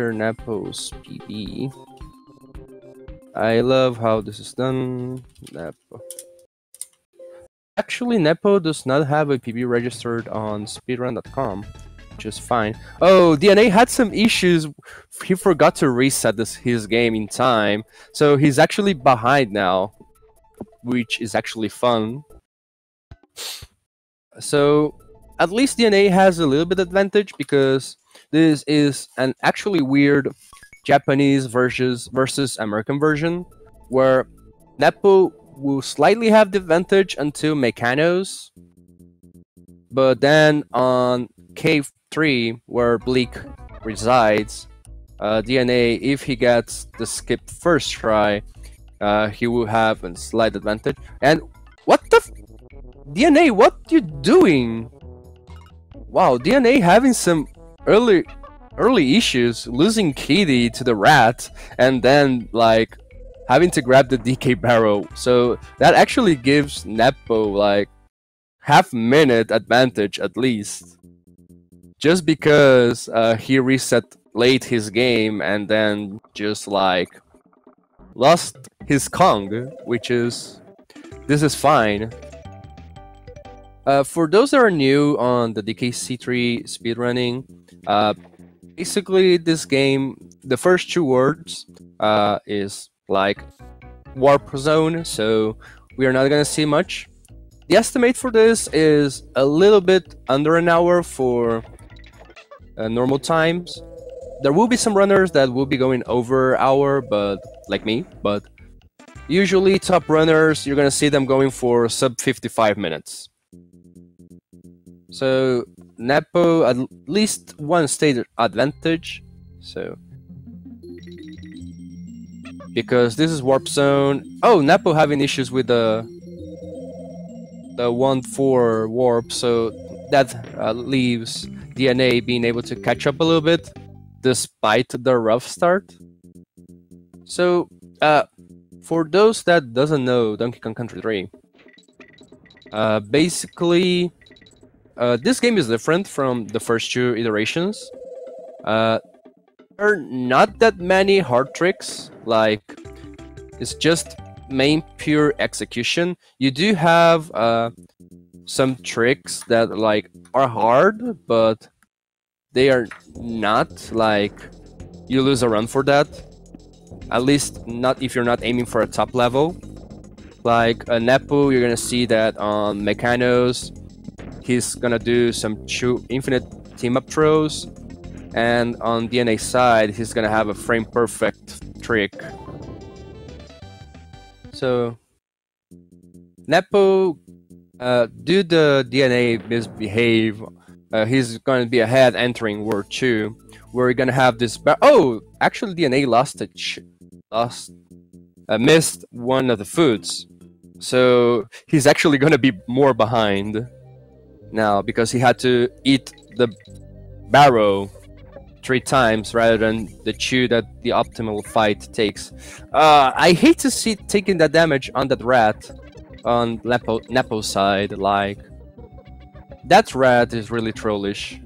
Neppo's PB. I love how this is done. Neppo. Actually, Neppo does not have a PB registered on speedrun.com, which is fine. Oh, DNA had some issues. He forgot to reset his game in time, so he's actually behind now, which is actually fun. So at least DNA has a little bit advantage because this is an actually weird Japanese versus American version, where Neppo will slightly have the advantage until Mechanos, but then on Cave 3, where Bleak resides, DNA, if he gets the skip first try, he will have a slight advantage. And what the DNA, what you doing? Wow, DNA having some early issues, losing Kitty to the rat, and then like having to grab the DK barrel. So that actually gives Neppo like half-minute advantage at least, just because he reset late his game and then just like lost his Kong, which is this is fine. For those that are new on the DKC3 speedrunning, basically this game, the first 2 words is like warp zone, so we are not gonna see much. The estimate for this is a little bit under an hour for normal times. There will be some runners that will be going over hour, but like me, but usually top runners, you're gonna see them going for sub 55 minutes. So Neppo at least one state advantage, so because this is warp zone. Oh, Neppo having issues with the 1-4 warp, so that leaves DNA being able to catch up a little bit despite the rough start. So for those that doesn't know Donkey Kong Country 3, basically this game is different from the first 2 iterations. There are not that many hard tricks, like it's just main pure execution. You do have some tricks that like are hard, but they are not like you lose a run for that. At least not if you're not aiming for a top level. Like Neppo, you're gonna see that on Mechanos, he's gonna do some infinite team-up throws, and on DNA side, he's gonna have a frame-perfect trick. So Neppo, due the DNA misbehave, he's gonna be ahead entering World 2. We're gonna have this. Oh, actually, DNA missed one of the foods, so he's actually gonna be more behind now because he had to eat the barrow 3 times rather than the chew that the optimal fight takes. I hate to see taking that damage on that rat on Neppo's side. Like, that rat is really trollish.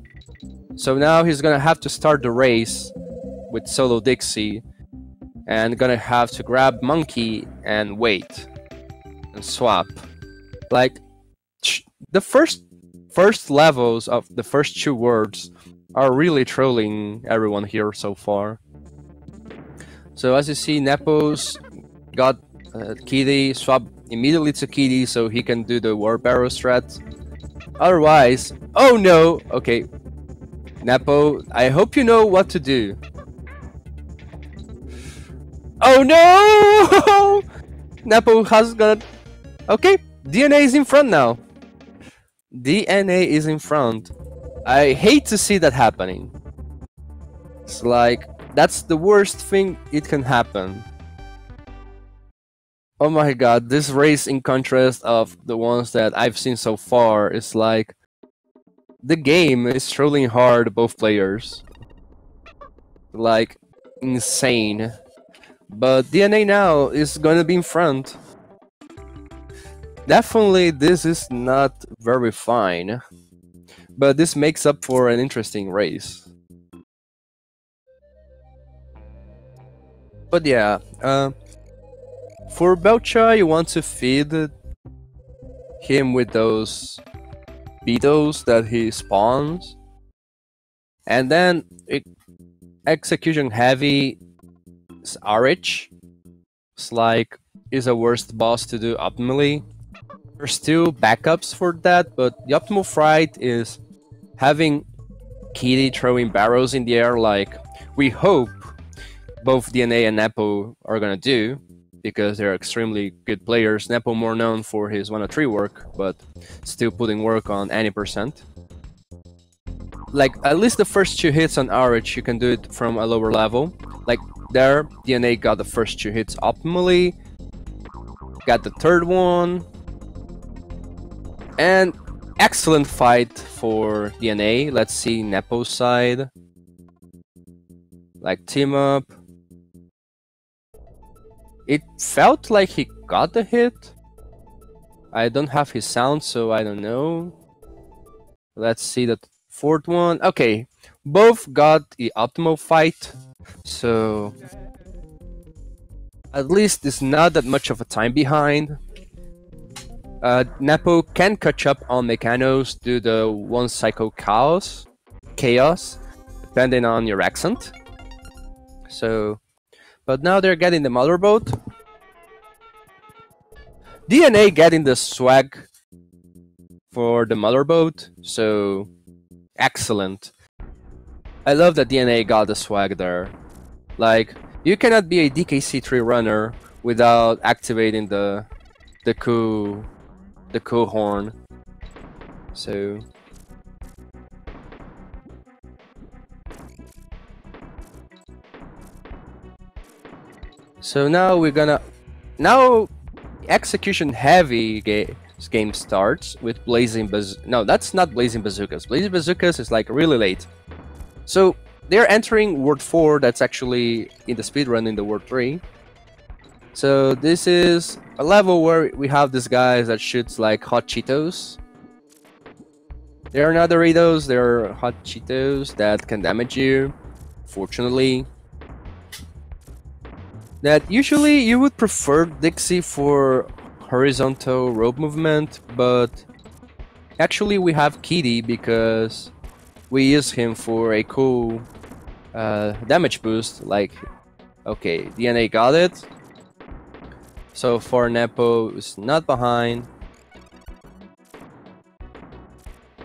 So now he's gonna have to start the race with solo Dixie and gonna have to grab Monkey and wait and swap. Like, the first levels of the first 2 words are really trolling everyone here so far. So as you see, Neppo's got Kitty, swap immediately to Kitty so he can do the War Barrow strat. Otherwise, oh no! Okay, Neppo, I hope you know what to do. Oh no! Neppo has got... Okay, DNA is in front now. DNA is in front. I hate to see that happening. It's like, that's the worst thing it can happen. Oh my god, this race, in contrast of the ones that I've seen so far, is like, the game is trolling hard both players. Like, insane. But DNA now is gonna be in front. Definitely this is not very fine, but this makes up for an interesting race. But yeah, for Belcha, you want to feed him with those beetles that he spawns, and then execution heavy is RH. It's like is a worst boss to do optimally. There's still backups for that, but the optimal fight is having Kitty throwing barrels in the air like we hope both DNA and Neppo are gonna do, because they're extremely good players. Neppo more known for his 103 work, but still putting work on any percent. Like, at least the first 2 hits on RH, you can do it from a lower level. Like, there, DNA got the first 2 hits optimally, got the third one, and excellent fight for DNA. Let's see Neppo's side. Like, team up. It felt like he got the hit. I don't have his sound, so I don't know. Let's see the fourth one. Okay, both got the optimal fight, so at least it's not that much of a time behind. Neppo can catch up on Mechanos due to the 1 Psycho Chaos, depending on your accent. So, but now they're getting the motorboat. DNA getting the swag for the motorboat, so excellent. I love that DNA got the swag there. Like, you cannot be a DKC3 runner without activating the cool horn. So now we're gonna execution heavy game starts with Blazing Bazookas. No, that's not Blazing Bazookas. Blazing Bazookas is like really late. So they're entering World 4, that's actually in the speedrun in the World 3. So this is a level where we have these guys that shoots like hot Cheetos. They are not Doritos, they're hot Cheetos that can damage you, fortunately. That usually you would prefer Dixie for horizontal rope movement, but actually we have Kitty because we use him for a cool damage boost. Like, okay, DNA got it. So far Neppo is not behind.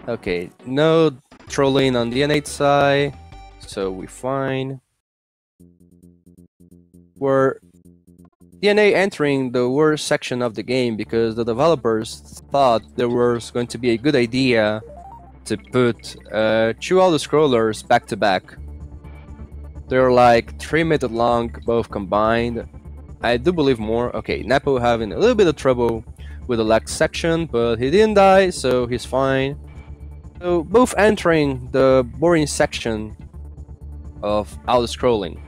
Okay, no trolling on DNA side, so we're fine. We're DNA entering the worst section of the game because the developers thought there was going to be a good idea to put 2 auto-scrollers back to back. They're like 3 minutes long, both combined. I do believe more. Okay, Neppo having a little bit of trouble with the last section, but he didn't die, so he's fine. So both entering the boring section of auto-scrolling,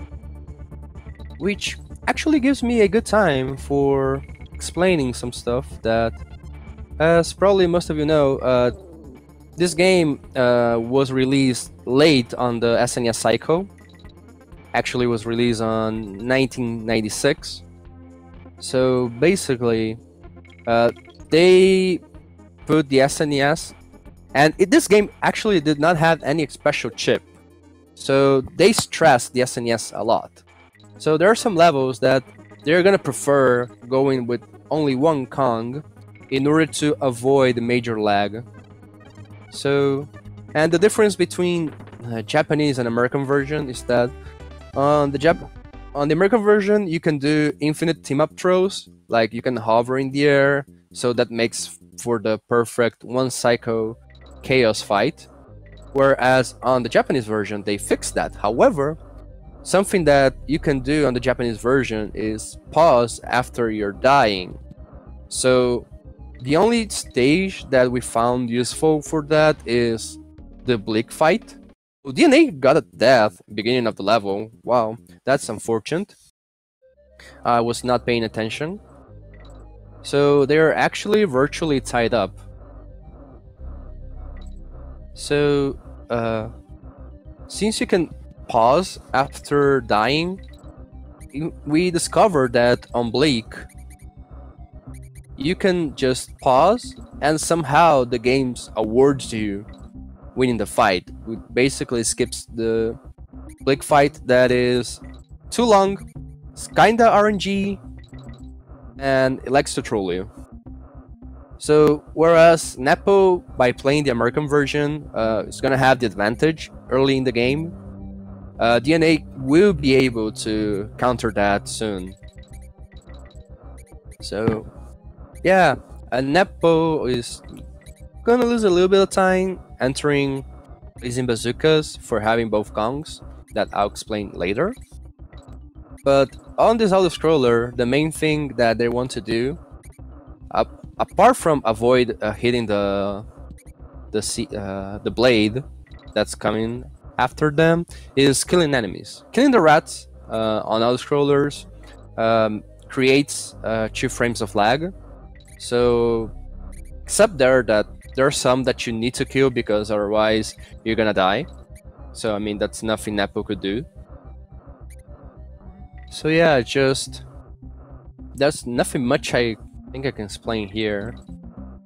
which actually gives me a good time for explaining some stuff that, as probably most of you know, this game was released late on the SNES cycle. Actually was released on 1996. So basically, they put the SNES, and this game actually did not have any special chip. So they stressed the SNES a lot. So there are some levels that they're gonna prefer going with only 1 Kong in order to avoid major lag. So, and the difference between Japanese and American version is that on the American version you can do infinite team-up throws, like you can hover in the air, so that makes for the perfect 1 Psycho Chaos fight. Whereas on the Japanese version they fixed that. However, something that you can do on the Japanese version is pause after you're dying. So the only stage that we found useful for that is the Bleak fight. DNA got a death beginning of the level. Wow, that's unfortunate. I was not paying attention. So they're actually virtually tied up. So since you can pause after dying, we discovered that on Blake, you can just pause and somehow the game awards you winning the fight. It basically skips the Blake fight that is too long, it's kinda RNG, and it likes to troll you. So whereas Neppo, by playing the American version, is gonna have the advantage early in the game, DNA will be able to counter that soon. So yeah, Neppo is gonna lose a little bit of time entering blazing bazookas for having both gongs, that I'll explain later. But on this auto-scroller, the main thing that they want to do, apart from avoid hitting the blade that's coming after them, is killing enemies. Killing the rats on auto-scrollers creates 2 frames of lag. So, except that there are some that you need to kill because otherwise you're gonna die. So I mean, that's nothing Neppo could do. So yeah, there's nothing much I think I can explain here.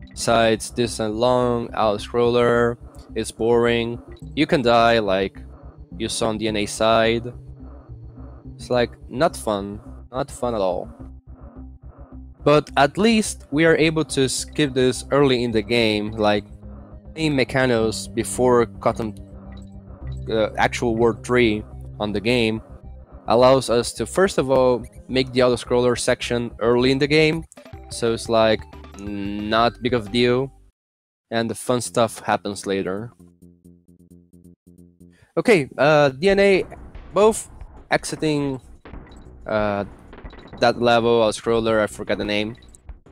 Besides, this a long auto-scroller, it's boring. You can die like you saw on DNA side. It's like not fun at all. But at least we are able to skip this early in the game, like playing Mechanos before Cotton actual World 3 on the game allows us to first of all make the auto-scroller section early in the game, so it's like not big of a deal, and the fun stuff happens later. Okay, DNA both exiting that level auto-scroller, I forgot the name.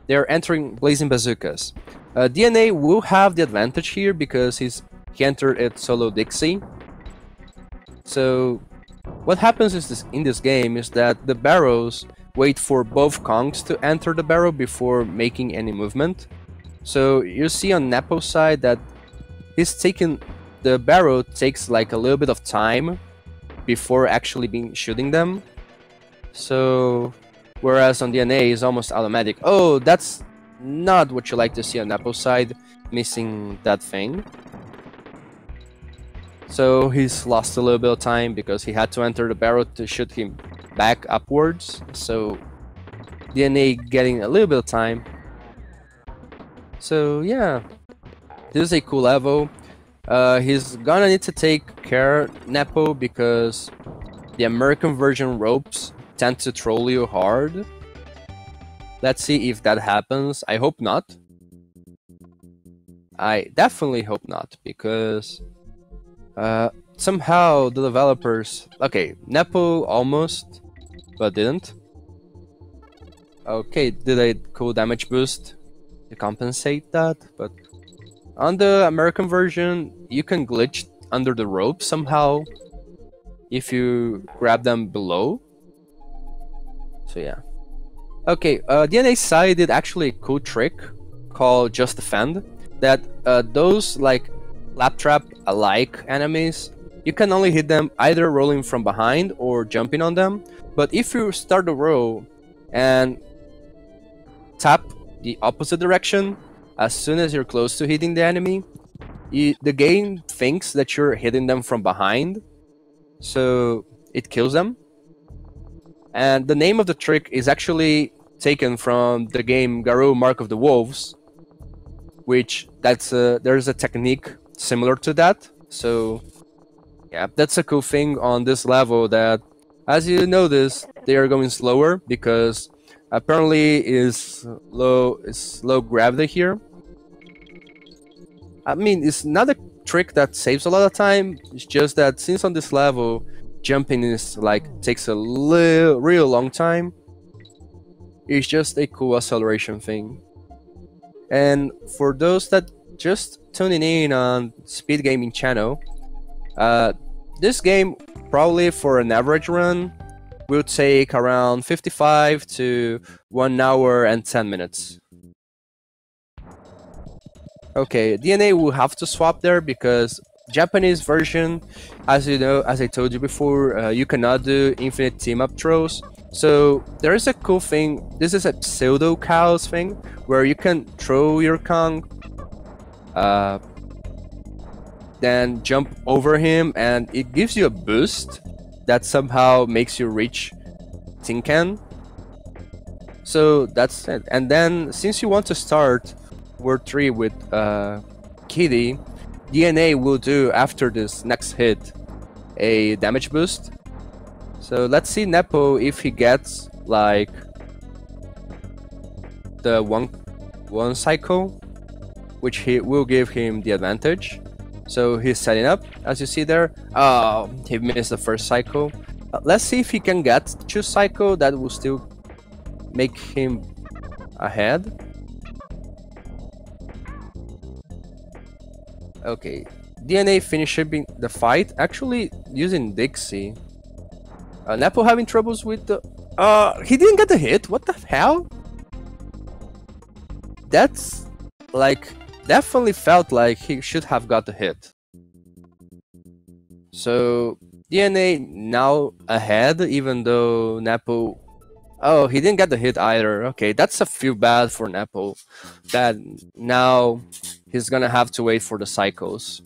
They're entering blazing bazookas. DNA will have the advantage here because he entered it solo Dixie. So what happens is in this game is that the barrels wait for both Kongs to enter the barrel before making any movement. So you see on Neppo's side that the barrel takes like a little bit of time before actually shooting them. So whereas on DNA is almost automatic. Oh, that's not what you like to see on Neppo's side, missing that thing. So he's lost a little bit of time because he had to enter the barrel to shoot him back upwards. So DNA getting a little bit of time. So yeah, this is a cool level. He's gonna need to take care Neppo because the American version ropes tend to troll you hard. Let's see if that happens. I hope not. I definitely hope not, because somehow the developers... Okay, Neppo almost, but didn't. Okay, did a cool damage boost to compensate that, but on the American version, you can glitch under the rope somehow if you grab them below. So yeah. Okay, DNA side did actually a cool trick called Just Defend, that those like Claptrap-alike enemies, you can only hit them either rolling from behind or jumping on them. But if you start the roll and tap the opposite direction as soon as you're close to hitting the enemy, the game thinks that you're hitting them from behind, so it kills them. And the name of the trick is actually taken from the game Garou Mark of the Wolves, which there's a technique similar to that. So yeah, that's a cool thing on this level, that as you notice, they are going slower because apparently is low gravity here. I mean, it's not a trick that saves a lot of time. It's just that since on this level jumping is takes a real long time, it's just a cool acceleration thing. And for those that just tuning in on Speed Gaming channel, this game probably for an average run will take around 55 to 1 hour and 10 minutes. Okay, DNA will have to swap there because Japanese version, as you know, as I told you before, you cannot do infinite team-up throws. So there is a cool thing. This is a pseudo cows thing where you can throw your Kong, then jump over him, and it gives you a boost that somehow makes you reach Tin Can. So that's it. And then since you want to start World 3 with Kitty, DNA will do after this next hit a damage boost. So let's see Neppo if he gets like the one cycle, which he will give him the advantage. So he's setting up, as you see there. Oh, he missed the first cycle. Let's see if he can get 2 cycle. That will still make him ahead. Okay, DNA finishing the fight. Actually, using Dixie. Neppo having troubles with the... he didn't get the hit? What the hell? That's... like... definitely felt like he should have got the hit. So... DNA now ahead, even though Neppo... oh, he didn't get the hit either. Okay, that's a feel bad for Neppo. That now he's gonna have to wait for the cycles.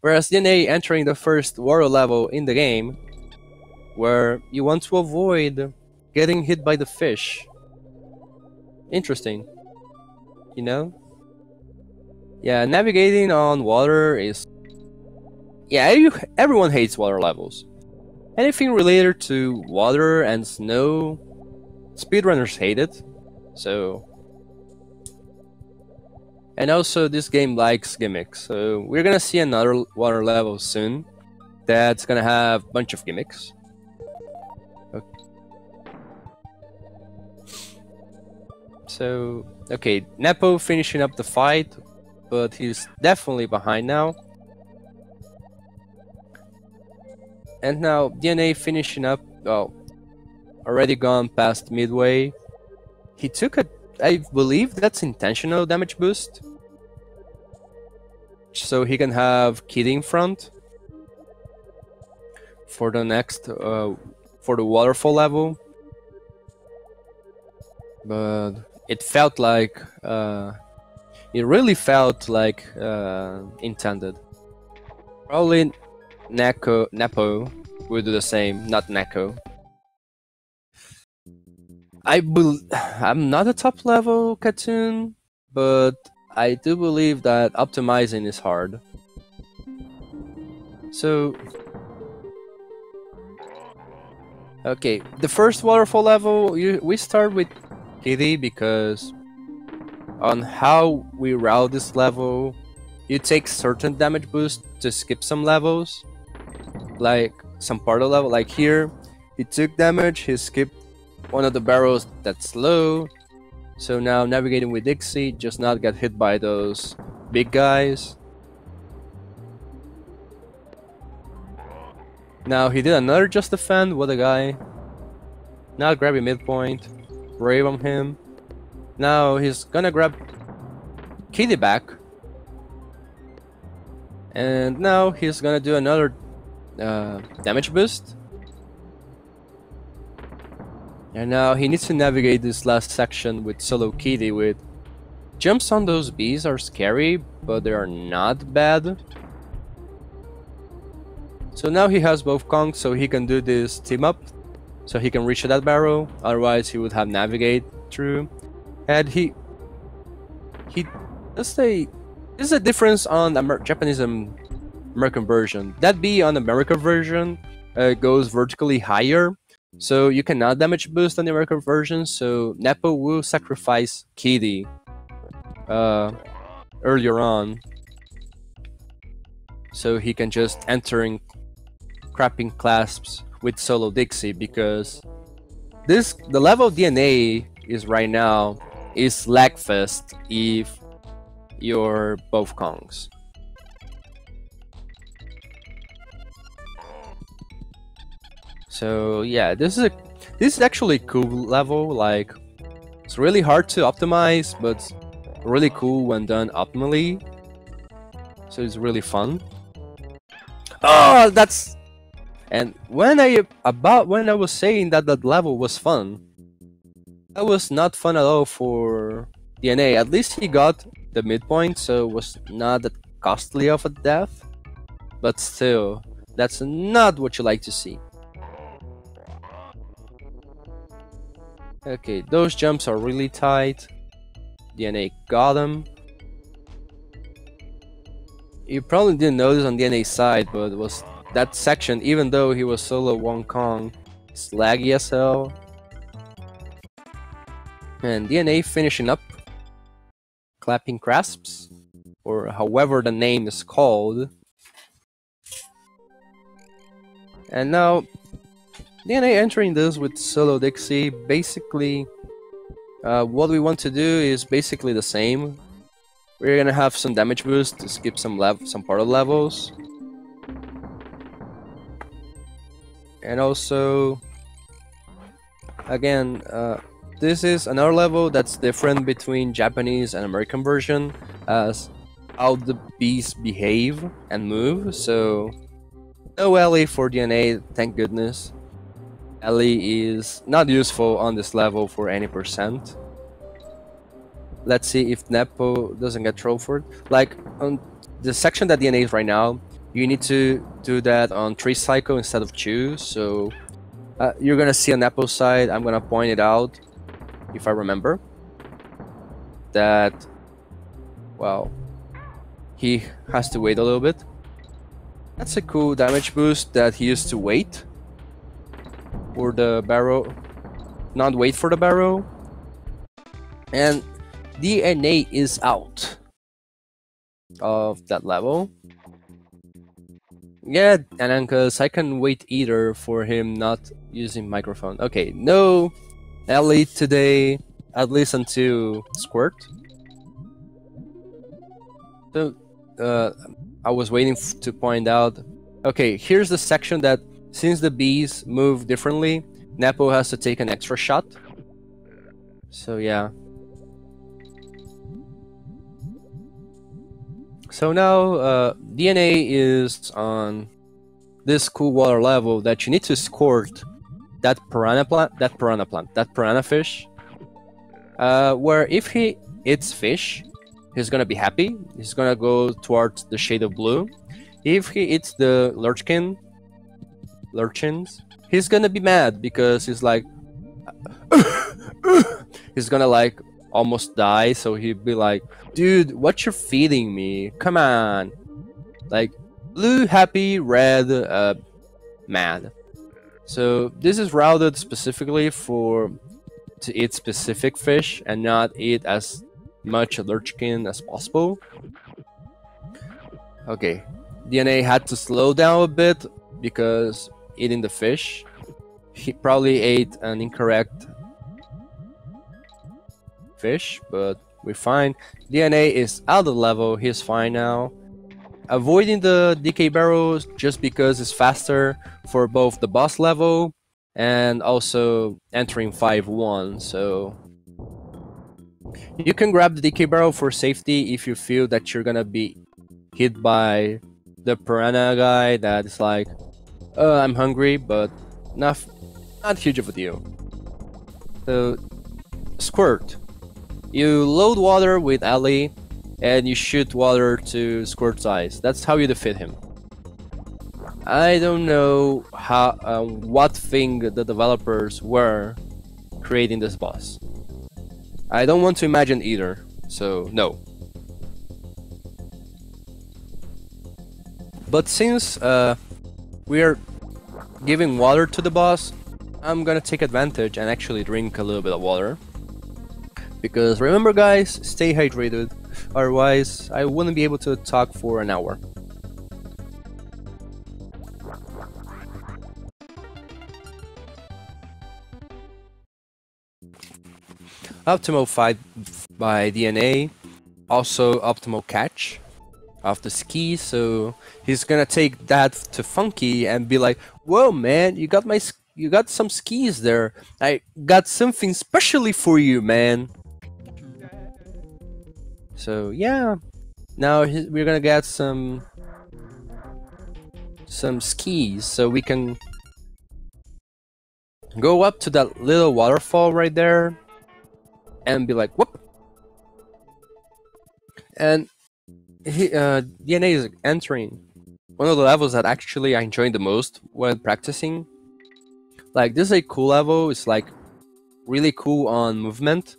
Whereas DNA entering the first water level in the game, where you want to avoid getting hit by the fish. Interesting. You know? Yeah, navigating on water is... yeah, everyone hates water levels. Anything related to water and snow, speedrunners hate it. So... and also this game likes gimmicks, so we're gonna see another water level soon that's gonna have a bunch of gimmicks. Okay. So, okay, Neppo finishing up the fight, but he's definitely behind now. And now DNA finishing up, well, already gone past midway. He took a, I believe that's intentional damage boost, so he can have Kitty in front for the next, for the waterfall level. But it felt like, it really felt like intended. Probably Neppo will do the same, not Neko. I'm not a top level cartoon, but I do believe that optimizing is hard. So, okay, the first waterfall level, we start with Kitty because on how we route this level, you take certain damage boost to skip some levels, like some part of the level. Like here, he took damage, he skipped one of the barrels that's low. So now navigating with Dixie, just not get hit by those big guys. Now he did another just defend, what a guy. Now grabbing midpoint, brave on him. Now he's gonna grab Kitty back. And now he's gonna do another damage boost. And now he needs to navigate this last section with solo Kitty. With jumps on those bees are scary, but they are not bad. So now he has both Kongs, so he can do this team up, so he can reach that barrel. Otherwise, he would have navigate through. And he let's say this is a difference on Japanese and American version. That bee on American version goes vertically higher. So you cannot damage boost on the American version, so Neppo will sacrifice Kitty earlier on, so he can just enter in crapping clasps with solo Dixie, because the level of DNA is right now is lagfest if you're both Kongs. So yeah, this is actually a cool level. Like, it's really hard to optimize, but really cool when done optimally. So it's really fun. Oh, that's And when I was saying that that level was fun, that was not fun at all for DNA. At least he got the midpoint, so it was not that costly of a death. But still, that's not what you like to see. Okay, those jumps are really tight. DNA got him. You probably didn't notice on DNA's side, but it was that section, even though he was solo Wong Kong, it's laggy as hell. And DNA finishing up, clapping grasps, or however the name is called. And now, DNA entering this with solo Dixie. Basically, what we want to do is basically the same. We're gonna have some damage boost to skip some part of levels. And also, again, this is another level that's different between Japanese and American version as how the bees behave and move. So no Ellie for DNA, thank goodness. Ellie is not useful on this level for any percent. Let's see if Neppo doesn't get trolled. Like on the section that DNA is right now, you need to do that on 3 cycle instead of 2. So you're gonna see on Neppo's side, I'm gonna point it out if I remember that, well, he has to wait a little bit. That's a cool damage boost that he used to wait for the barrel, not wait for the barrel. And DNA is out of that level. Yeah, and because I can wait either for him not using microphone. Okay, no Ellie today, at least until Squirt. So, I was waiting to point out. Okay, here's the section that, since the bees move differently, Neppo has to take an extra shot. So yeah. So now DNA is on this cool water level that you need to escort that piranha fish. Where if he eats fish, he's gonna be happy. He's gonna go towards the shade of blue. If he eats the lurchins, he's gonna be mad because he's like, he's gonna like almost die. So he'd be like, dude, what you're feeding me? Come on. Like, blue happy, red mad. So this is routed specifically to eat specific fish and not eat as much lurchin as possible. Okay, DNA had to slow down a bit because eating the fish, he probably ate an incorrect fish, but we're fine. DNA is out of the level, he's fine now. Avoiding the DK barrels just because it's faster for both the boss level and also entering 5-1, so you can grab the DK barrel for safety if you feel that you're gonna be hit by the piranha guy that is like, I'm hungry, but not huge of a deal. So, Squirt. You load water with Ellie, and you shoot water to Squirt's eyes. That's how you defeat him. I don't know how what thing the developers were creating this boss. I don't want to imagine either, so no. But since we are giving water to the boss, I'm gonna take advantage and actually drink a little bit of water. Because remember guys, stay hydrated, otherwise I wouldn't be able to talk for an hour. Optimal fight by DNA, also optimal catch of the skis, so he's gonna take that to Funky and be like, whoa man, you got some skis there, I got something specially for you, man. So yeah, now we're gonna get some some skis so we can go up to that little waterfall right there and be like, whoop! And DNA is entering one of the levels that actually I enjoy the most when practicing. Like, this is a cool level. It's like really cool on movement,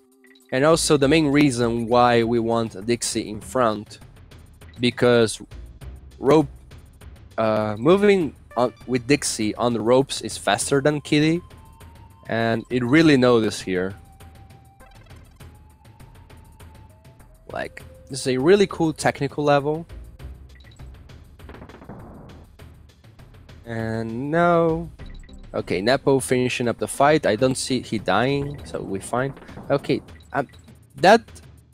and also the main reason why we want Dixie in front, because rope moving on with Dixie on the ropes is faster than Kitty, and it really noticed here. Like, this is a really cool technical level. And now, okay, Neppo finishing up the fight. I don't see he dying, so we fine. Okay, that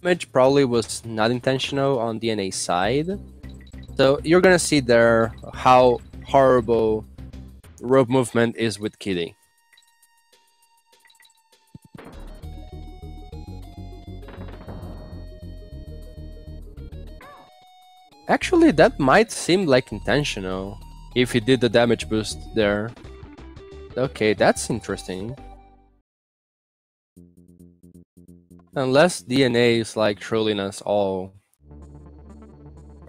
damage probably was not intentional on DNA side. So you're gonna see there how horrible rope movement is with Kitty. Actually, that might seem like intentional if he did the damage boost there. Okay, that's interesting. Unless DNA is like trolling us all.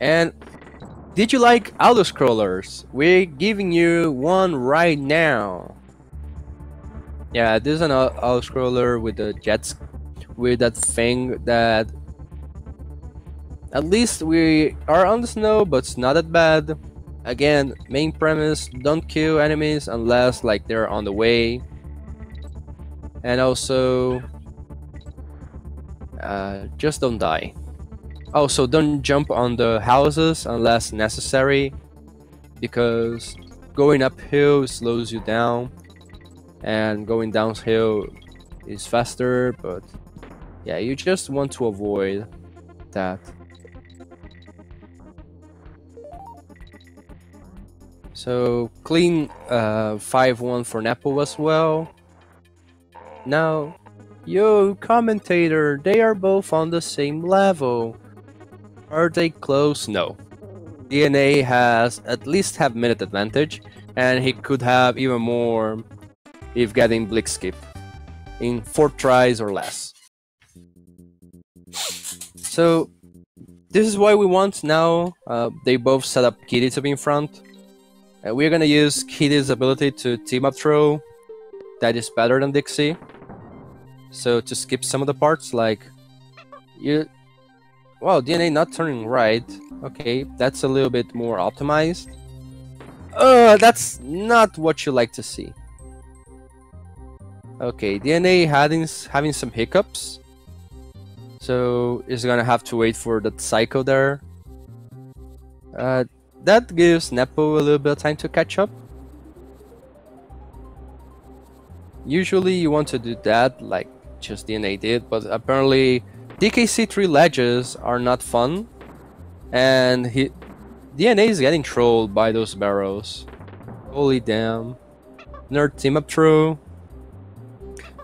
And did you like auto scrollers? We're giving you one right now. Yeah, this is an auto scroller with the jets, with that thing that at least we are on the snow, but it's not that bad. Again, main premise, don't kill enemies unless like they're on the way. And also just don't die. Also, don't jump on the houses unless necessary, because going uphill slows you down and going downhill is faster, but yeah, you just want to avoid that. So clean 5-1 for Neppo as well. Now, yo, commentator, they are both on the same level. Are they close? No. DNA has at least have minute advantage, and he could have even more if getting Blick skip in 4 tries or less. So this is why we want now. They both set up Kitty to be in front. We're gonna use Kitty's ability to team up throw. That is better than Dixie. So to skip some of the parts, like well, DNA not turning right. Okay, that's a little bit more optimized. That's not what you like to see. Okay, DNA having some hiccups. So it's gonna have to wait for that cycle there. That gives Neppo a little bit of time to catch up. Usually you want to do that like just DNA did, but apparently DKC3 ledges are not fun, and DNA is getting trolled by those barrels. Holy damn. Nerd team up throw.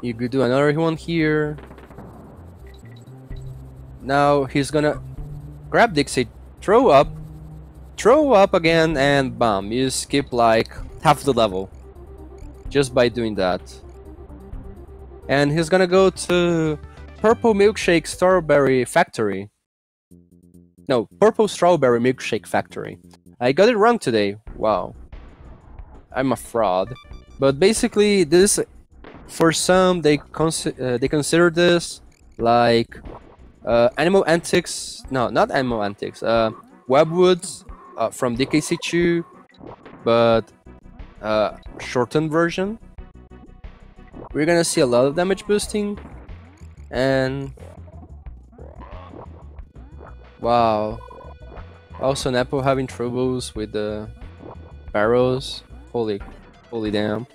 You could do another one here. Now he's gonna grab Dixie, throw up again, and bam, you skip like half the level just by doing that. And he's gonna go to Purple Milkshake Strawberry Factory. No, Purple Strawberry Milkshake Factory. I got it wrong today. Wow. I'm a fraud. But basically, this, for some, they consider this like Animal Antics. No, not Animal Antics. Webwoods from DKC2, but shortened version. We're gonna see a lot of damage boosting, and wow. Also, Neppo having troubles with the barrels. Holy damn.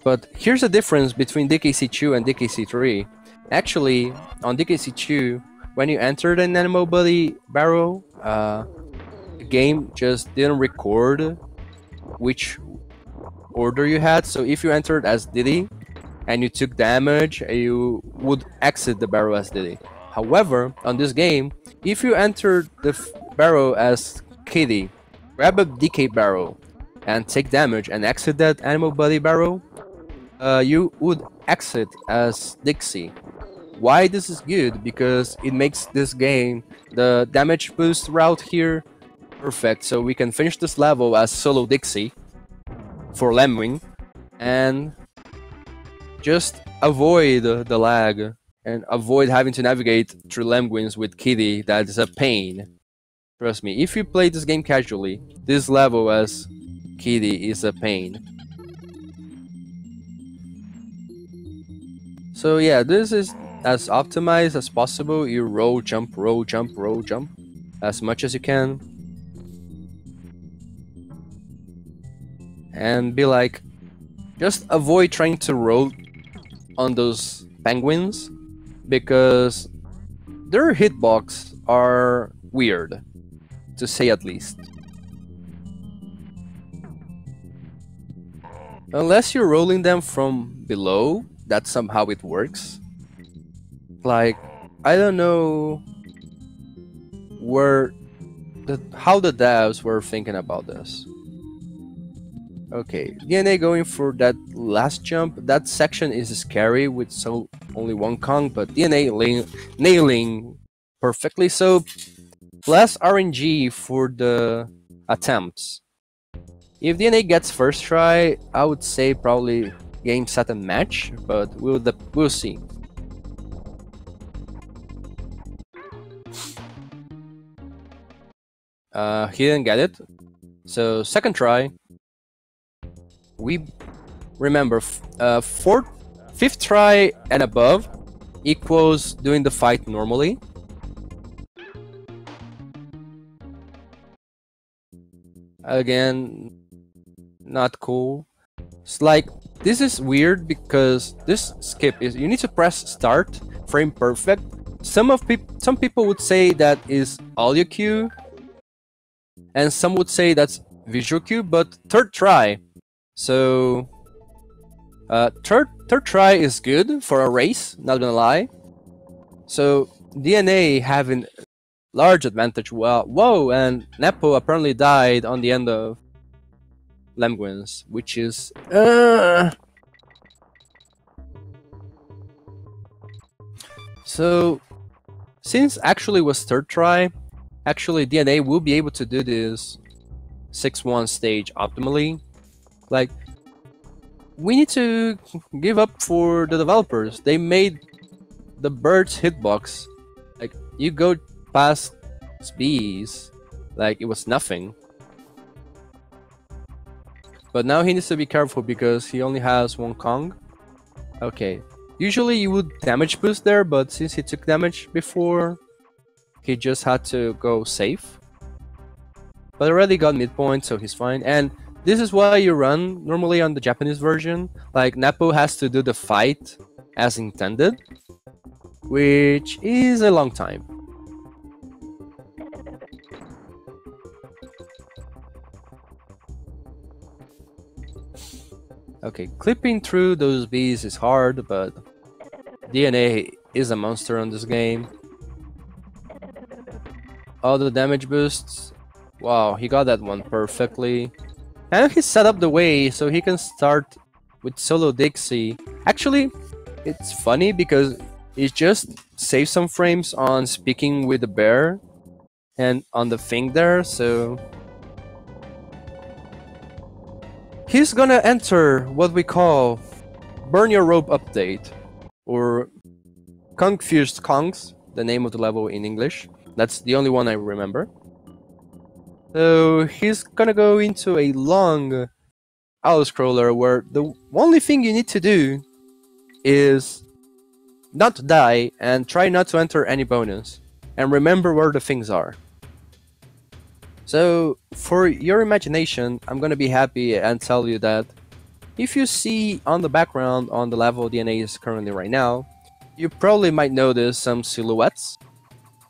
But here's the difference between DKC2 and DKC3. Actually, on DKC2, when you entered an animal body barrel, the game just didn't record which order you had. So if you entered as Diddy and you took damage, you would exit the barrel as Diddy. However, on this game, if you entered the barrel as Kitty grab a DK barrel and take damage and exit that animal body barrel, you would exit as Dixie. Why this is good? Because it makes this game, the damage boost route here, perfect. So we can finish this level as solo Dixie for Lemwing and just avoid the lag and avoid having to navigate through Lemwings with Kitty. That is a pain. Trust me, if you play this game casually, this level as Kitty is a pain. So yeah, this is as optimized as possible. You roll, jump, roll, jump, roll, jump as much as you can. And be like, just avoid trying to roll on those penguins because their hitbox are weird, to say at least. Unless you're rolling them from below, that's somehow it works. Like, I don't know how the devs were thinking about this. Okay, DNA going for that last jump. That section is scary with only one Kong, but DNA nailing perfectly. So less RNG for the attempts. If DNA gets first try, I would say probably game, set, and match, but we'll see. He didn't get it. So second try. We remember fifth try and above equals doing the fight normally. Again, not cool. It's like, this is weird because this skip is, you need to press start, frame perfect. Some people would say that is audio cue, and some would say that's visual cue, but third try. So third try is good for a race, not gonna lie. So DNA having large advantage. Well, whoa, and Neppo apparently died on the end of Lemguins, which is so since actually was third try, actually DNA will be able to do this 6-1 stage optimally. Like, we need to give up for the developers. They made the bird's hitbox, like, you go past bees like it was nothing. But now he needs to be careful because he only has one Kong. Okay, usually you would damage boost there, but since he took damage before, he just had to go safe. But already got midpoint, so he's fine. And this is why you run normally on the Japanese version. Like, Neppo has to do the fight as intended, which is a long time. Okay, clipping through those bees is hard, but DNA is a monster on this game. All the damage boosts. Wow, he got that one perfectly. And he set up the way so he can start with solo Dixie. Actually, it's funny because it just saves some frames on speaking with the bear and on the thing there, so he's gonna enter what we call Burn Your Rope update, or Confused Kongs, the name of the level in English. That's the only one I remember. So he's gonna go into a long auto-scroller where the only thing you need to do is not to die and try not to enter any bonus, and remember where the things are. So for your imagination, I'm gonna be happy and tell you that if you see on the background on the level DNA is currently right now, you probably might notice some silhouettes.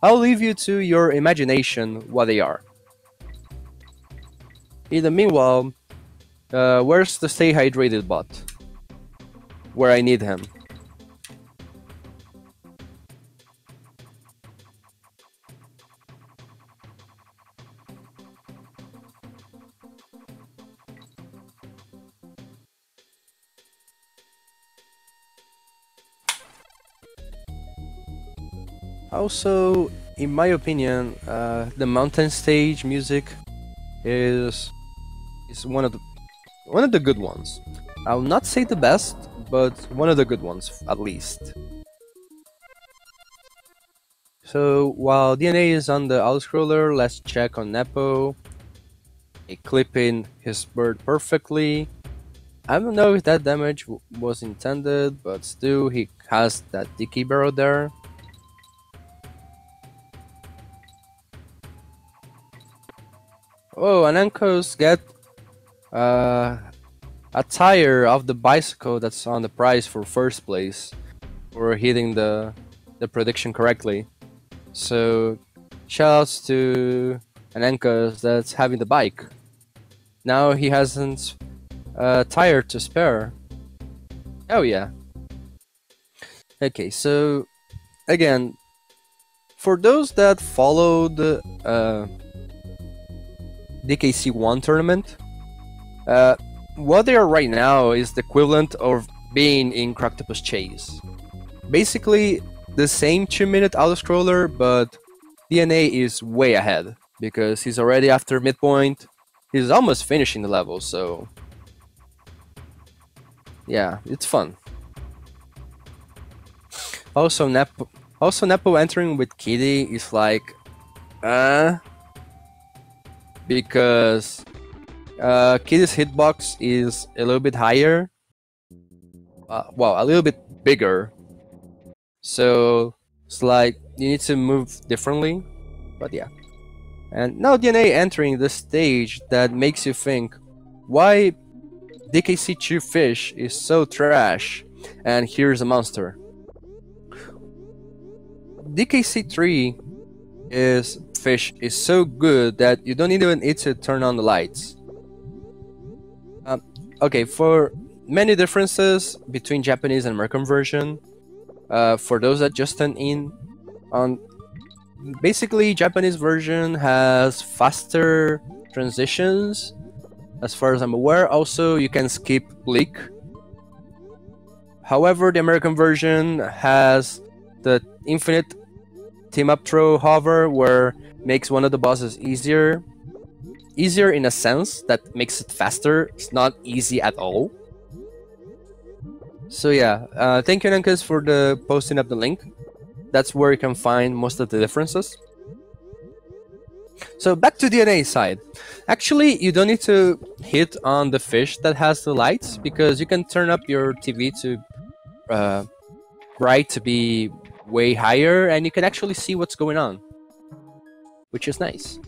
I'll leave you to your imagination what they are. In the meanwhile, where's the Stay Hydrated bot? Where I need him. Also, in my opinion, the mountain stage music is one of the good ones. I'll not say the best, but one of the good ones at least. So while DNA is on the auto-scroller, let's check on Neppo. Clipping his bird perfectly. I don't know if that damage was intended, but still he has that dicky barrel there. Oh, and Ankos get a tire of the bicycle that's on the prize for first place for hitting the prediction correctly. So shoutouts to Ankos that's having the bike. Now he hasn't tire to spare. Oh yeah. Okay, so again, for those that followed DKC1 tournament, what they are right now is the equivalent of being in Croctopus Chase. Basically, the same 2-minute auto-scroller, but DNA is way ahead, because he's already after midpoint. He's almost finishing the level, so yeah, it's fun. Also, Neppo entering with Kitty is like, because Kitty's hitbox is a little bit higher. Well, a little bit bigger. So it's like you need to move differently. But yeah. And now DNA entering the stage that makes you think, why DKC2 fish is so trash, and here's a monster. DKC3 fish is so good that you don't even need to turn on the lights. Okay, for many differences between Japanese and American version, for those that just turned in, on basically Japanese version has faster transitions, as far as I'm aware. Also, you can skip Bleak. However, the American version has the infinite team-up throw hover, where makes one of the bosses easier. Easier in a sense that makes it faster. It's not easy at all. So yeah, thank you Nankas for the posting up the link. That's where you can find most of the differences. So back to DNA side. Actually, you don't need to hit on the fish that has the lights, because you can turn up your TV to bright to be way higher, and you can actually see what's going on, which is nice.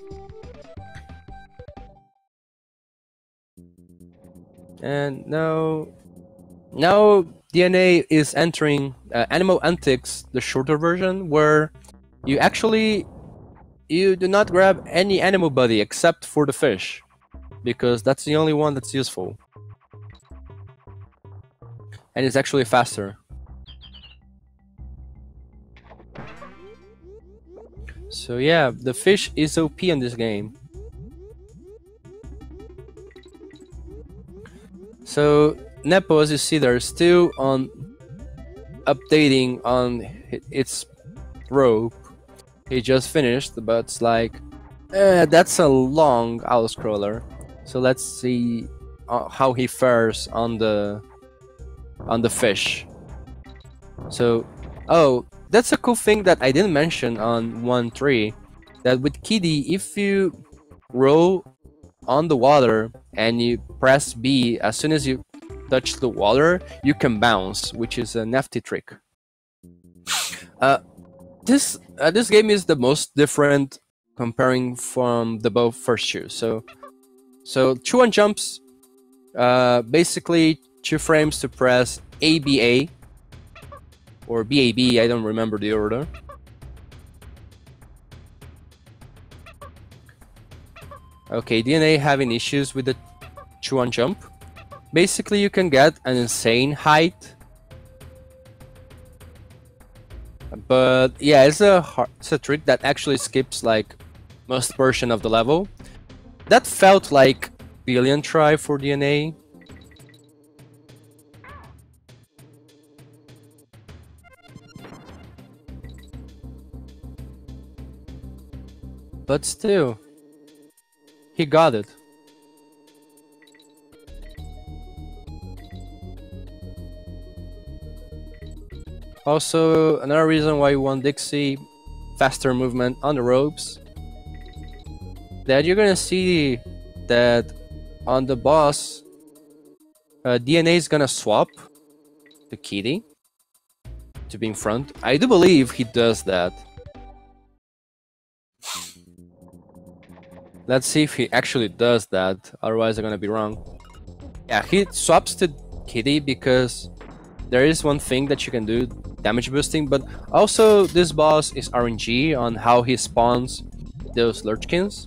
And now DNA is entering Animal Antics, the shorter version, where you do not grab any animal body except for the fish, because that's the only one that's useful. And it's actually faster. So yeah, the fish is OP in this game. So Neppo, as you see, they're still on updating on its rope. He just finished, but it's like, that's a long auto-scroller. So let's see how he fares on the fish. So, oh, that's a cool thing that I didn't mention on 1.3, that with Kitty, if you roll on the water and you press B, as soon as you touch the water, you can bounce, which is a nifty trick. This game is the most different comparing from the both first two. So 2-1 jumps, basically 2 frames to press ABA or BAB, I don't remember the order. Okay, DNA having issues with the 2-1 jump. Basically, you can get an insane height, but yeah, it's a trick that actually skips like most portion of the level. That felt like billion try for DNA. But still, he got it. Also, another reason why you want Dixie, faster movement on the ropes. That you're gonna see that on the boss, DNA is gonna swap to Kitty to be in front. I do believe he does that. Let's see if he actually does that, otherwise I'm gonna be wrong. Yeah, he swaps to Kitty because there is one thing that you can do, damage boosting, but also this boss is RNG on how he spawns those Lurchkins.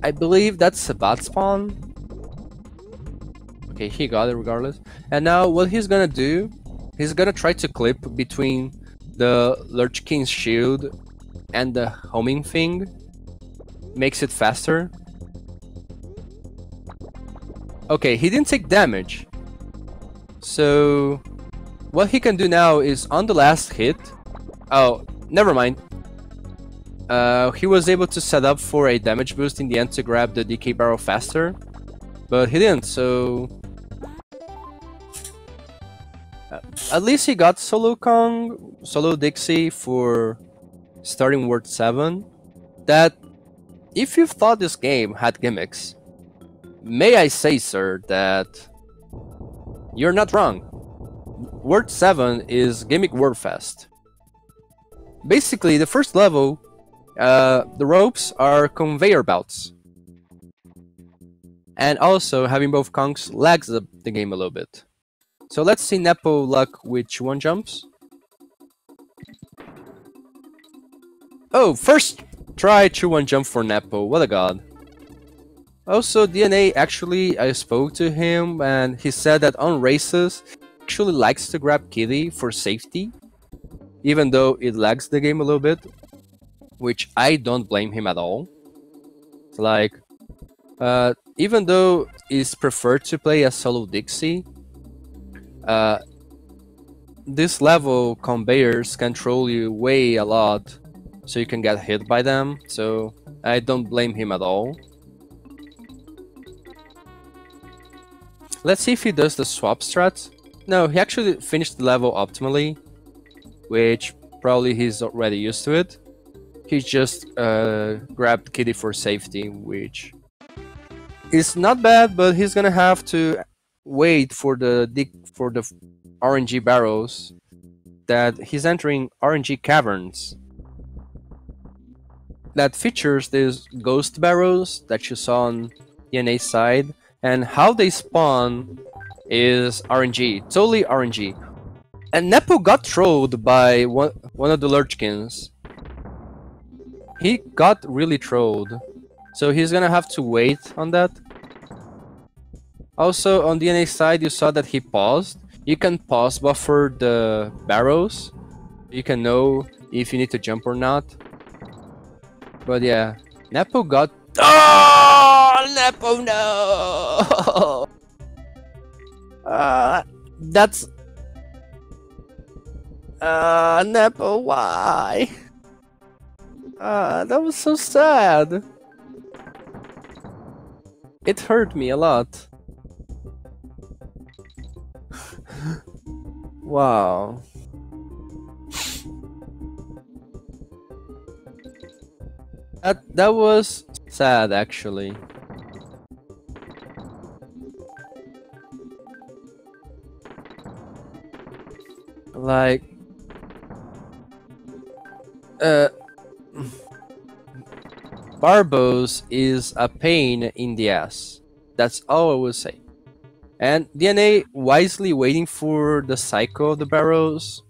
I believe that's a bot spawn. Okay, he got it regardless. And now what he's gonna do, he's gonna try to clip between the Lurchkin's shield and the homing thing. Makes it faster. Okay, he didn't take damage. So what he can do now is on the last hit. Oh, never mind. He was able to set up for a damage boost in the end to grab the DK barrel faster, but he didn't, so at least he got Solo Dixie for starting World 7. That, if you thought this game had gimmicks, may I say, sir, that you're not wrong. World 7 is Gimmick Wordfest. Basically, the first level, the ropes are conveyor belts. And also, having both conks lags the game a little bit. So let's see Neppo luck with 2-1 jumps. Oh, first try 2-1 jump for Neppo, what a god. Also, DNA, actually, I spoke to him and he said that on races, he actually likes to grab Kitty for safety, even though it lags the game a little bit, which I don't blame him at all. It's like, even though it's preferred to play as Solo Dixie, this level conveyors control you way a lot, so you can get hit by them, so I don't blame him at all. Let's see if he does the swap strat. No, he actually finished the level optimally, which probably he's already used to it. He just grabbed Kitty for safety, which is not bad, but he's gonna have to wait for the RNG barrels. That he's entering RNG caverns that features these ghost barrels that you saw on DNA's side, and how they spawn is RNG, totally RNG. And Neppo got trolled by one of the Lurchkins. He got really trolled, so he's gonna have to wait on that. Also, on DNA's side, you saw that he paused. You can pause buffer the barrels. You can know if you need to jump or not. But yeah, Neppo got... Oh, Neppo, no! That's... Neppo, why? That was so sad. It hurt me a lot. Wow. That was sad, actually. Like, Barbos is a pain in the ass. That's all I will say. And DNA wisely waiting for the cycle of the barrels,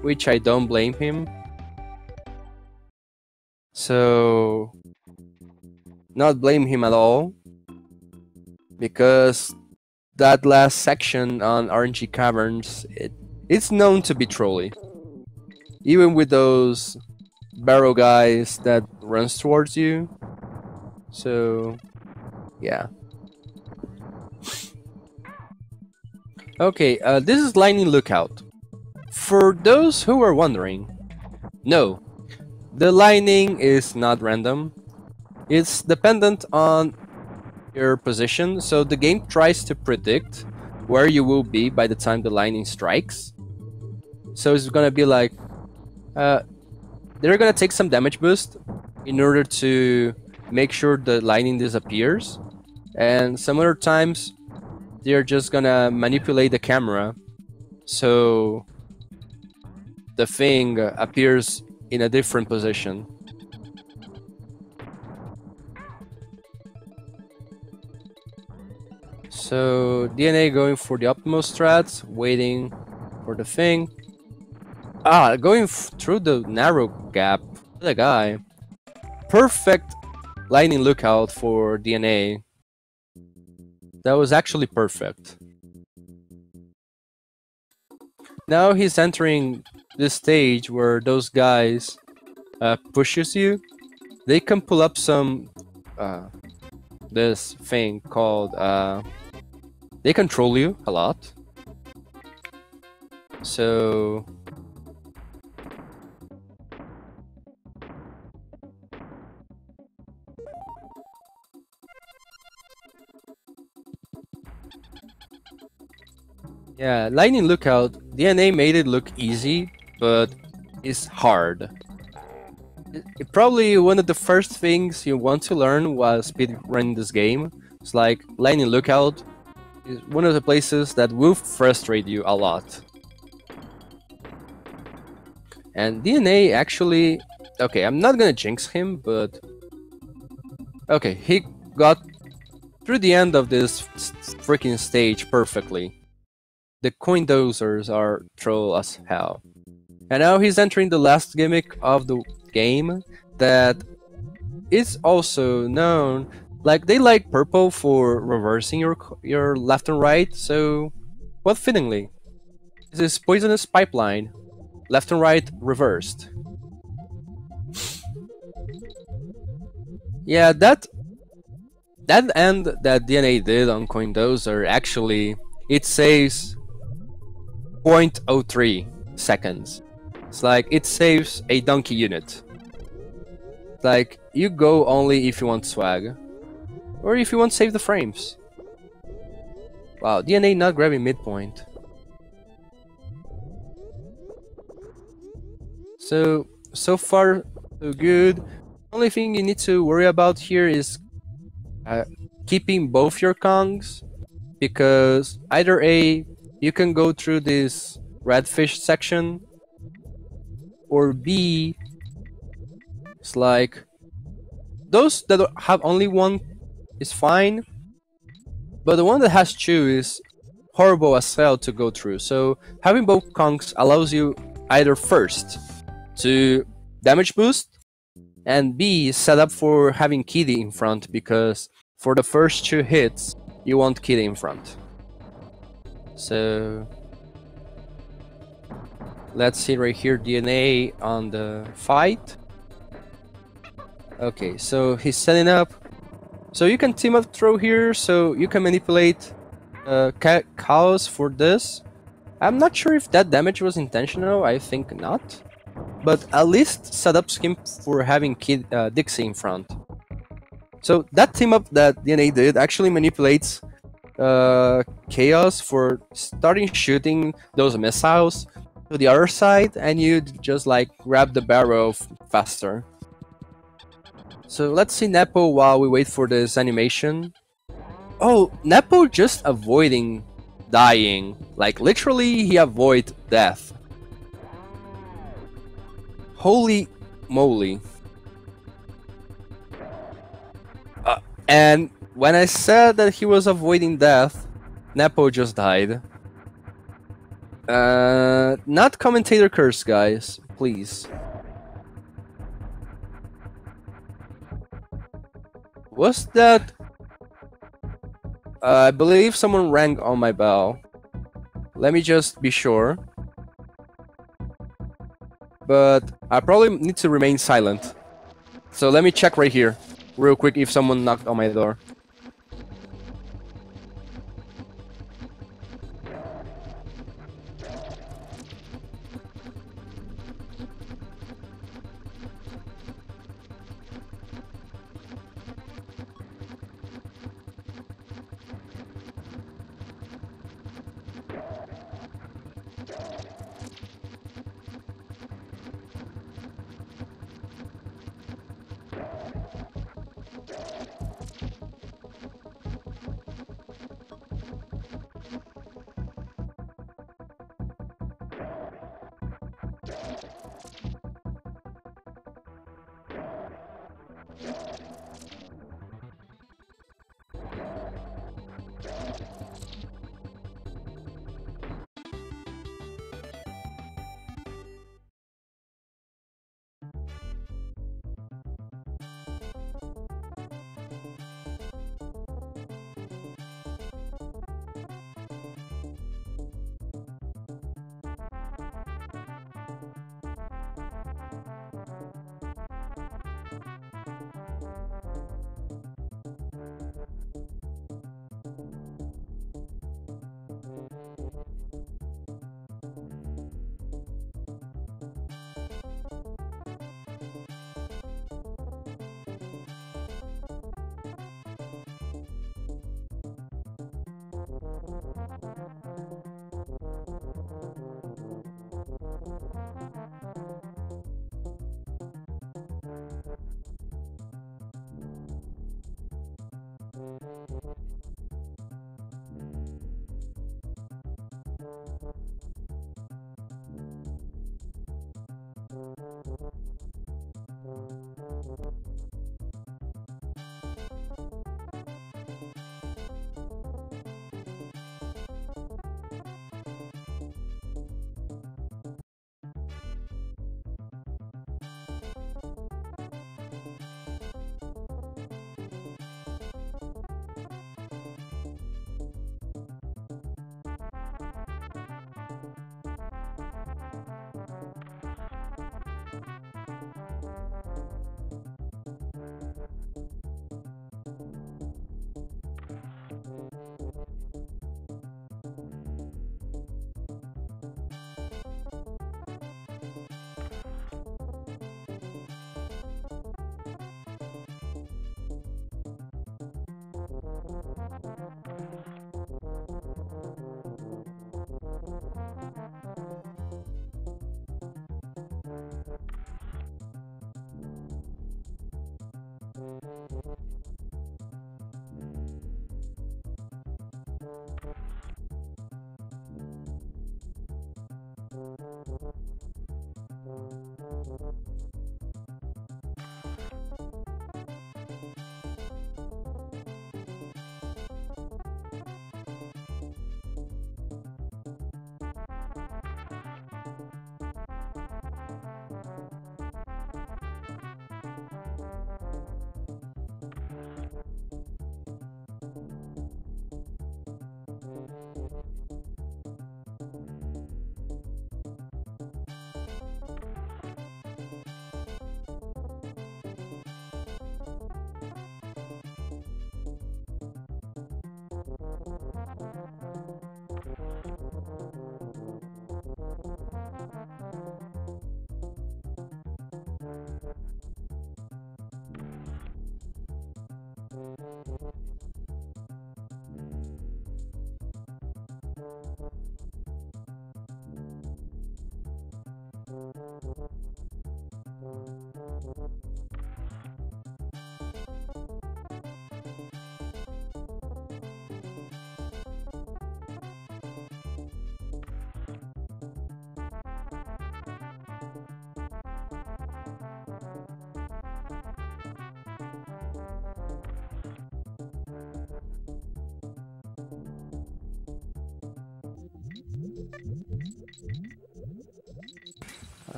which I don't blame him. So, not blame him at all, because that last section on RNG caverns, it's known to be trolly. Even with those barrel guys that runs towards you. So, yeah. Okay, this is Lightning Lookout. For those who are wondering, no, the lining is not random. It's dependent on your position, so the game tries to predict where you will be by the time the lining strikes. So it's gonna be like, they're gonna take some damage boost in order to make sure the lining disappears, and some other times they're just gonna manipulate the camera so the thing appears in a different position. So DNA going for the optimal strats, waiting for the thing. Going through the narrow gap. The guy. Perfect lightning lookout for DNA. That was actually perfect. Now he's entering this stage where those guys pushes you. They can pull up some this thing called they control you a lot. So yeah, lightning lookout, DNA made it look easy, but it's hard. It probably one of the first things you want to learn while speedrunning this game. It's like lightning lookout is one of the places that will frustrate you a lot. And DNA actually, okay, I'm not gonna jinx him, but okay, he got through the end of this freaking stage perfectly. The coin dozers are troll as hell. And now he's entering the last gimmick of the game that is also known, like they like purple for reversing your left and right, so what fittingly, this is poisonous pipeline, left and right reversed. Yeah, that end that DNA did on coin dozer actually, it saves 0.03 seconds. It's like it saves a donkey unit. It's like you go only if you want swag, or if you want to save the frames. Wow, DNA not grabbing midpoint. So far so good. Only thing you need to worry about here is keeping both your Kongs, because either A, you can go through this redfish section, or B, it's like those that have only one is fine, but the one that has two is horrible as hell to go through. So having both Kongs allows you either first to damage boost, and B, set up for having Kitty in front, because for the first two hits you want Kitty in front. So let's see right here, DNA on the fight. Okay, so he's setting up. So you can team up throw here, so you can manipulate cows for this. I'm not sure if that damage was intentional, I think not. But at least set up him for having Dixie in front. So that team up that DNA did actually manipulates Chaos for starting shooting those missiles to the other side, and you just like grab the barrel faster. So let's see Neppo while we wait for this animation. Oh, Neppo just avoiding dying. Like literally he avoid death. Holy moly. And when I said that he was avoiding death, Neppo just died. Not commentator curse, guys, please. Was that... I believe someone rang on my bell. Let me just be sure. But I probably need to remain silent. So let me check right here, real quick, if someone knocked on my door.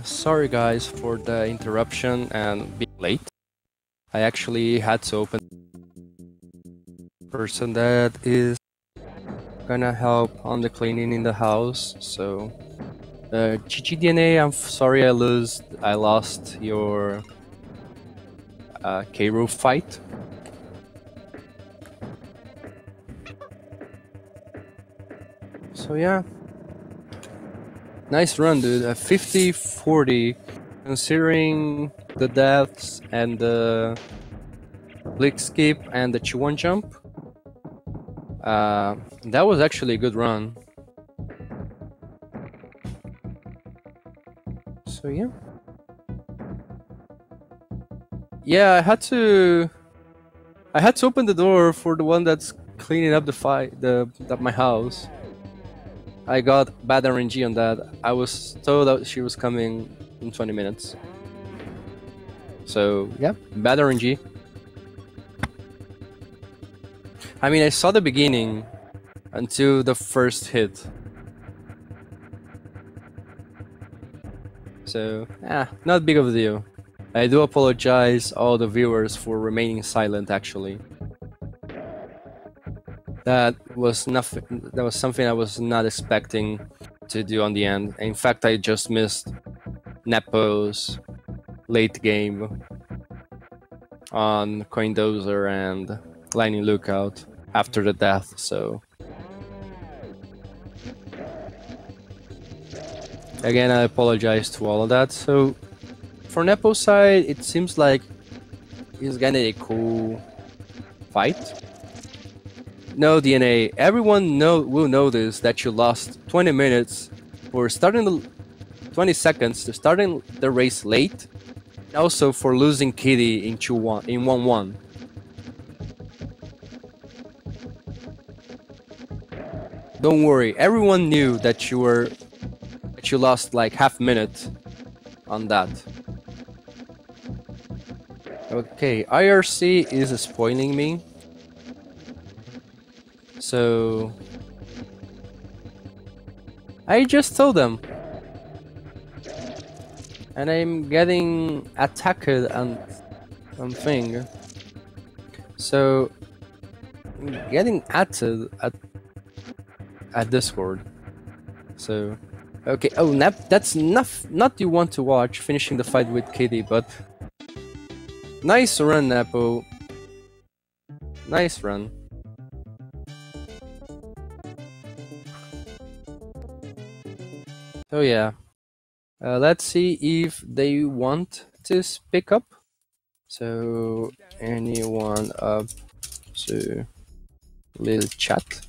Sorry guys for the interruption and being late. I actually had to open person that is gonna help on the cleaning in the house. So GGDNA, I'm sorry I lost your K-Roof fight. So yeah. Nice run, dude. 50-40, considering the deaths and the blick skip and the 2-1 jump. That was actually a good run. So yeah. Yeah, I had to open the door for the one that's cleaning up the fight, my house. I got bad RNG on that. I was told that she was coming in 20 minutes. So, yeah, bad RNG. I mean, I saw the beginning until the first hit. So, not big of a deal. I do apologize all the viewers for remaining silent, actually. That was nothing. That was something I was not expecting to do on the end. In fact, I just missed Neppo's late game on Coindozer and Lightning Lookout after the death, so... Again, I apologize to all of that. So, for Neppo's side, it seems like he's getting a cool fight. No, DNA, everyone will notice that you lost 20 minutes for starting the 20 seconds to starting the race late, and also for losing Kitty in 1-1. Don't worry, everyone knew that you lost like half minute on that. Okay, IRC is spoiling me. So I just told them, and I'm getting attacked on thing. So I'm getting added at Discord. So okay. Oh, that's not you want to watch finishing the fight with Kitty, but nice run, Neppo. Nice run. So yeah, let's see if they want to pick up. So anyone up to little chat?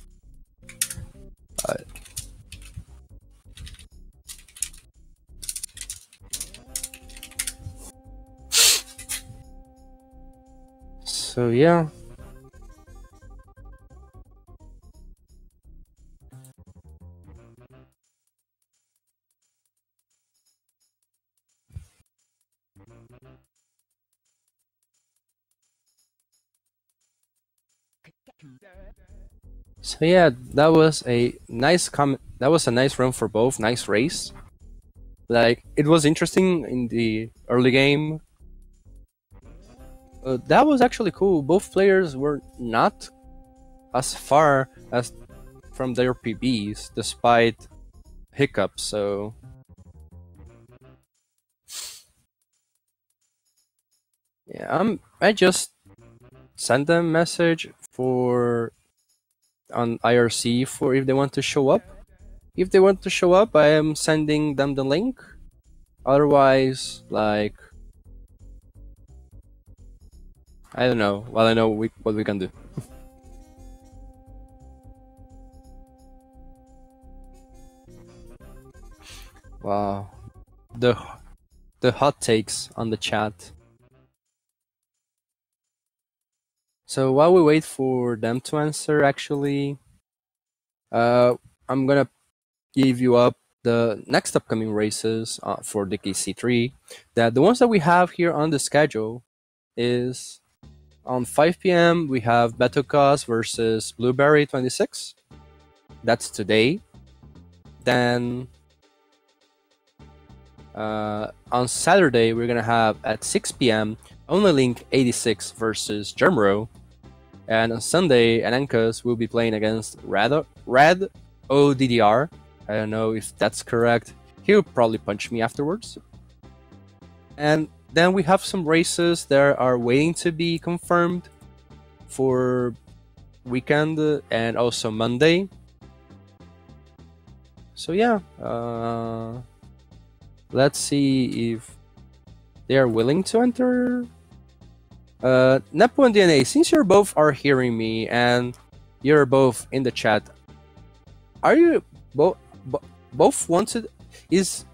So yeah. So yeah, that was a nice that was a nice run for both, nice race. Like, it was interesting in the early game. That was actually cool. Both players were not as far as from their PBs, despite hiccups, so... Yeah, I just sent them a message on IRC for if they want to show up. If they want to show up, I am sending them the link. Otherwise, like... I don't know. Well, I know what we can do. Wow. The hot takes on the chat. So while we wait for them to answer, actually, I'm gonna give you up the next upcoming races for DKC3. That the ones that we have here on the schedule is on 5 p.m. we have Betocos versus Blueberry 26. That's today. Then on Saturday we're gonna have at 6 p.m. OnlyLink 86 versus Germro. And on Sunday, Anankas will be playing against Rad ODDR. I don't know if that's correct. He'll probably punch me afterwards. And then we have some races that are waiting to be confirmed for weekend and also Monday. So yeah, let's see if they are willing to enter. Neppo and DNA, since you're both are hearing me and you're both in the chat, are you both wanted? Is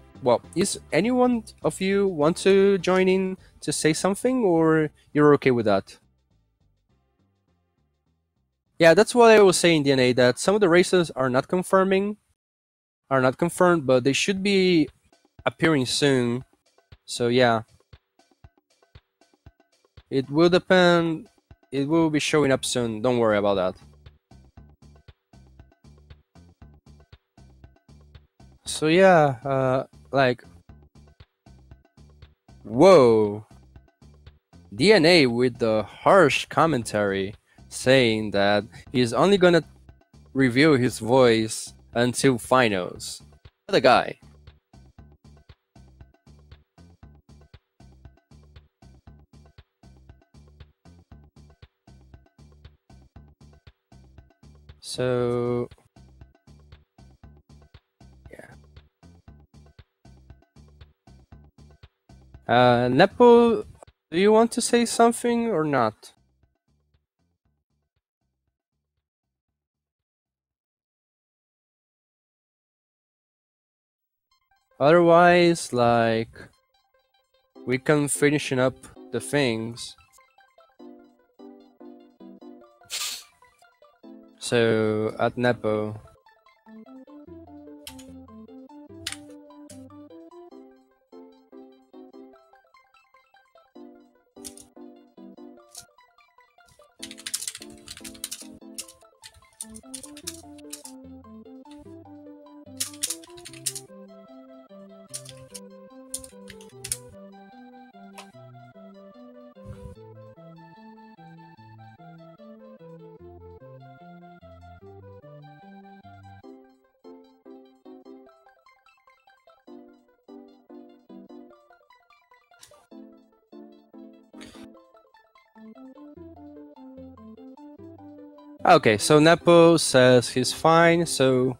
anyone of you want to join in to say something, or you're okay with that? Yeah, that's what I was saying, DNA, that some of the races are not confirming. are not confirmed, but they should be appearing soon. So yeah, it will depend. It will be showing up soon. Don't worry about that. So yeah, like, whoa, DNA with the harsh commentary saying that he's only gonna reveal his voice until finals. The guy. So yeah. Neppo, do you want to say something or not? Otherwise, like, we can finishing up the things. So at Neppo. Okay, so Neppo says he's fine. So,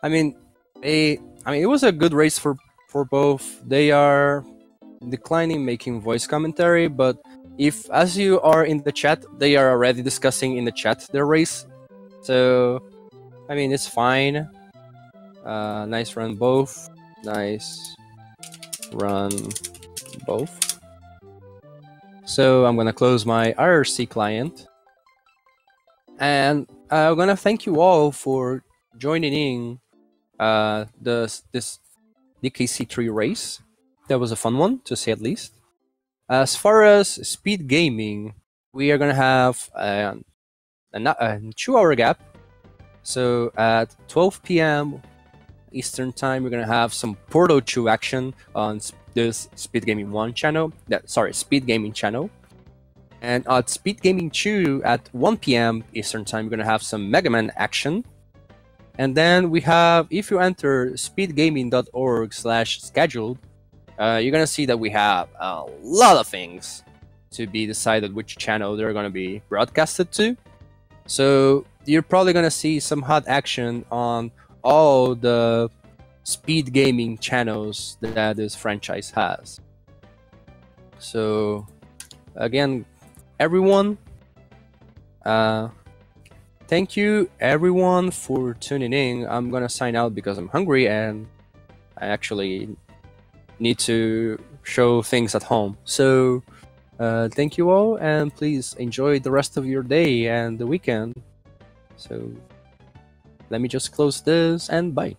I mean, it was a good race for both. They are declining making voice commentary, but if as you are in the chat, they are already discussing in the chat their race. So, I mean, it's fine. Nice run both. Nice run both. So I'm gonna close my IRC client. And I'm gonna thank you all for joining in this DKC3 race. That was a fun one, to say at least. As far as speed gaming, we are gonna have a 2-hour gap. So at 12 p.m. Eastern Time, we're gonna have some Portal 2 action on this Speed Gaming 1 channel. Speed Gaming channel. And at Speed Gaming 2 at 1 p.m. Eastern Time, we're gonna have some Mega Man action. And then we have, if you enter speedgaming.org/scheduled, you're gonna see that we have a lot of things to be decided which channel they're gonna be broadcasted to. So you're probably gonna see some hot action on all the speed gaming channels that this franchise has. So again, everyone, thank you everyone for tuning in. I'm gonna sign out because I'm hungry and I actually need to show things at home. So thank you all, and please enjoy the rest of your day and the weekend. So let me just close this and bye.